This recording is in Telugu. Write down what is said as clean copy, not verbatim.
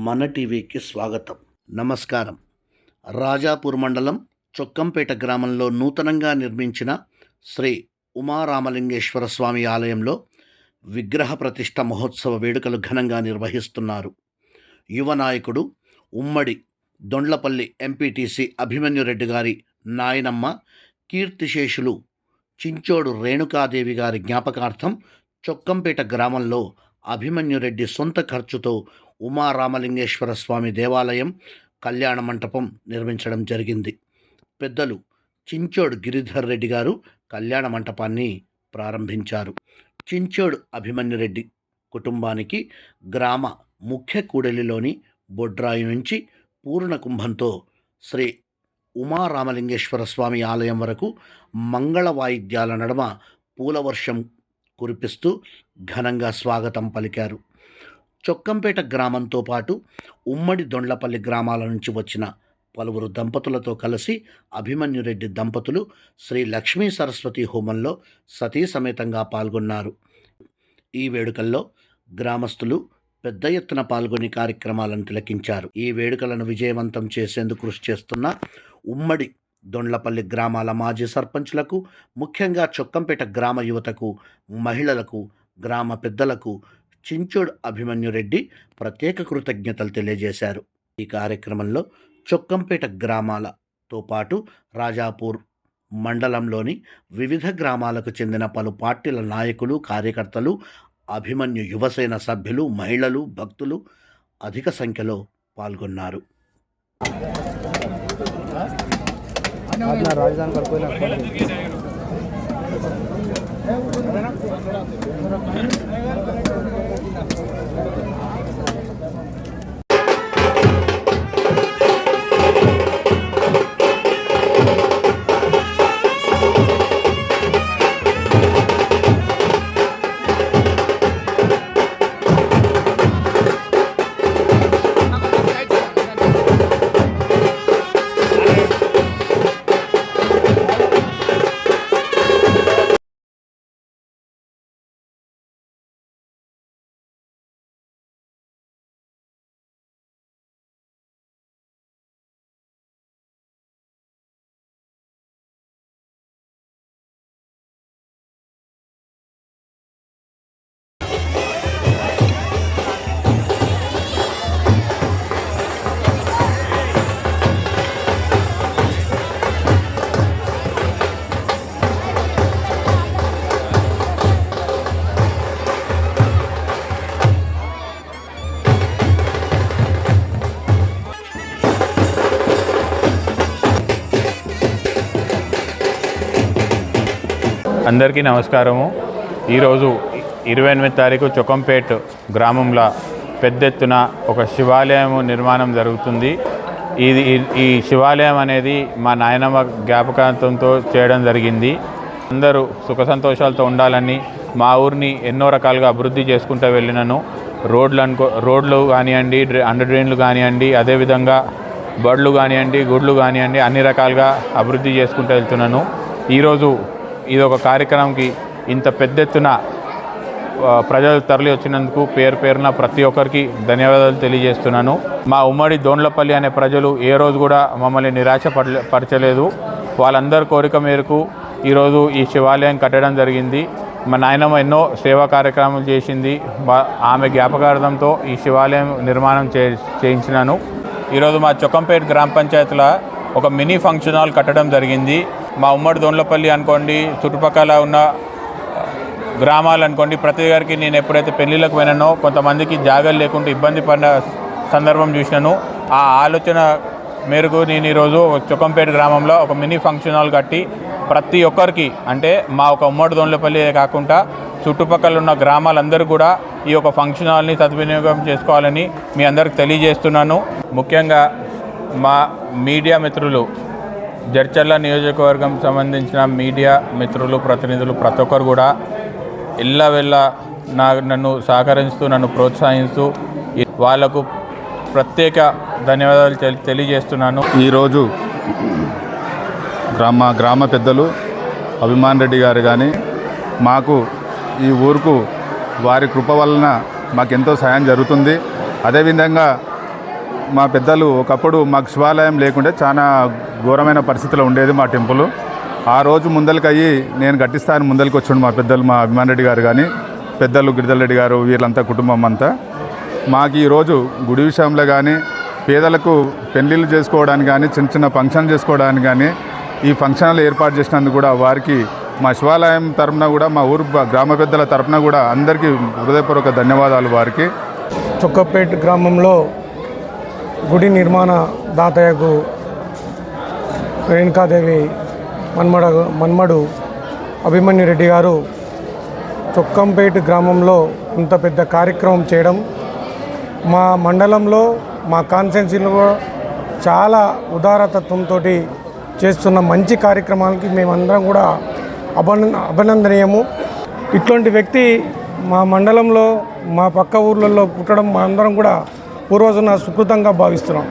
మన టీవీకి స్వాగతం. నమస్కారం. రాజాపూర్ మండలం చొక్కంపేట గ్రామంలో నూతనంగా నిర్మించిన శ్రీ ఉమారామలింగేశ్వర స్వామి ఆలయంలో విగ్రహ ప్రతిష్ఠ మహోత్సవ వేడుకలు ఘనంగా నిర్వహిస్తున్నారు. యువ నాయకుడు ఉమ్మడి దొండ్లపల్లి ఎంపీటీసీ అభిమన్యురెడ్డి గారి నాయనమ్మ కీర్తిశేషులు చించోడు రేణుకాదేవి గారి జ్ఞాపకార్థం చొక్కంపేట గ్రామంలో అభిమన్యురెడ్డి సొంత ఖర్చుతో ఉమారామలింగేశ్వర స్వామి దేవాలయం కళ్యాణ మంటపం నిర్మించడం జరిగింది. పెద్దలు చించోడు గిరిధర్ రెడ్డి గారు కళ్యాణ మంటపాన్ని ప్రారంభించారు. చించోడు అభిమన్యురెడ్డి కుటుంబానికి గ్రామ ముఖ్య కూడలిలోని బొడ్రాయి నుంచి పూర్ణ కుంభంతో శ్రీ ఉమారామలింగేశ్వర స్వామి ఆలయం వరకు మంగళ వాయిద్యాల నడుమ పూలవర్షం కురిపిస్తూ ఘనంగా స్వాగతం పలికారు. చొక్కంపేట గ్రామంతో పాటు ఉమ్మడి దొండ్లపల్లి గ్రామాల నుంచి వచ్చిన పలువురు దంపతులతో కలిసి అభిమన్యురెడ్డి దంపతులు శ్రీ లక్ష్మీ సరస్వతి హోమంలో సతీ సమేతంగా పాల్గొన్నారు. ఈ వేడుకల్లో గ్రామస్తులు పెద్ద ఎత్తున పాల్గొని కార్యక్రమాలను తిలకించారు. ఈ వేడుకలను విజయవంతం చేసేందుకు కృషి చేస్తున్న ఉమ్మడి దొండ్లపల్లి గ్రామాల మాజీ సర్పంచ్లకు, ముఖ్యంగా చొక్కంపేట గ్రామ యువతకు, మహిళలకు, గ్రామ పెద్దలకు చించోడు అభిమన్యురెడ్డి ప్రత్యేక కృతజ్ఞతలు తెలియజేశారు. ఈ కార్యక్రమంలో చొక్కంపేట గ్రామాలతో పాటు రాజాపూర్ మండలంలోని వివిధ గ్రామాలకు చెందిన పలు పార్టీల నాయకులు, కార్యకర్తలు, అభిమన్యు యువసేన సభ్యులు, మహిళలు, భక్తులు అధిక సంఖ్యలో పాల్గొన్నారు. అందరికీ నమస్కారము. ఈరోజు 28 తారీఖు చొక్కంపేట గ్రామంలో పెద్ద ఎత్తున ఒక శివాలయం నిర్మాణం జరుగుతుంది. ఈ శివాలయం అనేది మా నాయనమ్మ జ్ఞాపకార్థంతో చేయడం జరిగింది. అందరూ సుఖ సంతోషాలతో ఉండాలని మా ఊరిని ఎన్నో రకాలుగా అభివృద్ధి చేసుకుంటూ వెళ్ళినాను. రోడ్లు కానివ్వండి, అండర్ డ్రైన్లు కానివ్వండి, అదేవిధంగా బడులు కానివ్వండి, గుడ్లు కానివ్వండి, అన్ని రకాలుగా అభివృద్ధి చేసుకుంటూ వెళ్తున్నాను. ఈరోజు ఇది ఒక కార్యక్రమంకి ఇంత పెద్ద ఎత్తున ప్రజలు తరలి వచ్చినందుకు పేరున ప్రతి ఒక్కరికి ధన్యవాదాలు తెలియజేస్తున్నాను. మా ఉమ్మడి దోండ్లపల్లి అనే ప్రజలు ఏ రోజు కూడా మమ్మల్ని నిరాశపరచలేదు. వాళ్ళందరి కోరిక మేరకు ఈరోజు ఈ శివాలయం కట్టడం జరిగింది. మా నాయనమ్మ ఎన్నో సేవా కార్యక్రమాలు చేసింది. ఆమె జ్ఞాపకార్థంతో ఈ శివాలయం నిర్మాణం చేయించినాను. ఈరోజు మా చొక్కంపేట గ్రామ పంచాయతీలో ఒక మినీ ఫంక్షన్ హాల్ కట్టడం జరిగింది. మా ఉమ్మడి దొండ్లపల్లి అనుకోండి, చుట్టుపక్కల ఉన్న గ్రామాలు అనుకోండి, ప్రతి గారికి నేను ఎప్పుడైతే పెళ్ళిళ్ళకు పోయినానో కొంతమందికి జాగాలు లేకుండా ఇబ్బంది పడిన సందర్భం చూసినాను. ఆ ఆలోచన మేరకు నేను ఈరోజు చొక్కంపేట గ్రామంలో ఒక మినీ ఫంక్షన్ హాల్ కట్టి ప్రతి ఒక్కరికి, అంటే మా ఒక ఉమ్మడి దొండ్లపల్లి కాకుండా చుట్టుపక్కల ఉన్న గ్రామాలందరూ కూడా ఈ యొక్క ఫంక్షన్ హాల్ని సద్వినియోగం చేసుకోవాలని మీ అందరికి తెలియజేస్తున్నాను. ముఖ్యంగా మా మీడియా మిత్రులు, జడ్చర్ల నియోజకవర్గం సంబంధించిన మీడియా మిత్రులు, ప్రతినిధులు ప్రతి ఒక్కరు కూడా ఎల్లవెల్ల నన్ను సహకరిస్తూ, నన్ను ప్రోత్సహిస్తూ వాళ్లకు ప్రత్యేక ధన్యవాదాలు తెలియజేస్తున్నాను. ఈరోజు గ్రామ పెద్దలు అభిమాన్ రెడ్డి గారు కానీ మాకు ఈ ఊరుకు వారి కృప వలన మాకెంతో సాయం జరుగుతుంది. అదేవిధంగా మా పెద్దలు ఒకప్పుడు మాకు శివాలయం లేకుంటే చాలా ఘోరమైన పరిస్థితిలో ఉండేది మా టెంపుల్. ఆ రోజు ముందలకయ్యి నేను కట్టిస్తాను ముందరికి వచ్చాడు మా పెద్దలు, మా అభిమాన్ రెడ్డి గారు కానీ పెద్దలు గిరిధర్ రెడ్డి గారు, వీళ్ళంతా కుటుంబం అంతా. మాకు ఈరోజు గుడి విషయంలో కానీ, పేదలకు పెళ్ళిళ్ళు చేసుకోవడానికి కానీ, చిన్న చిన్న ఫంక్షన్ చేసుకోవడానికి కానీ, ఈ ఫంక్షన్లు ఏర్పాటు చేసినందుకు కూడా వారికి మా శివాలయం తరపున కూడా, మా ఊరు గ్రామ పెద్దల తరపున కూడా అందరికీ హృదయపూర్వక ధన్యవాదాలు వారికి. చొక్కపేట గ్రామంలో గుడి నిర్మాణ దాతయ్యకు రేణుకాదేవి మన్మడు అభిమన్యు రెడ్డి గారు చొక్కంపేట గ్రామంలో ఇంత పెద్ద కార్యక్రమం చేయడం, మా మండలంలో మా కాన్స్టిట్యున్సీలో చాలా ఉదారతత్వంతో చేస్తున్న మంచి కార్యక్రమాలకి మేమందరం కూడా అభినందనీయము. ఇట్లాంటి వ్యక్తి మా మండలంలో మా పక్క ఊర్లలో పుట్టడం మా అందరం కూడా పూర్వజన సుకృతంగా భావిస్తున్నాం.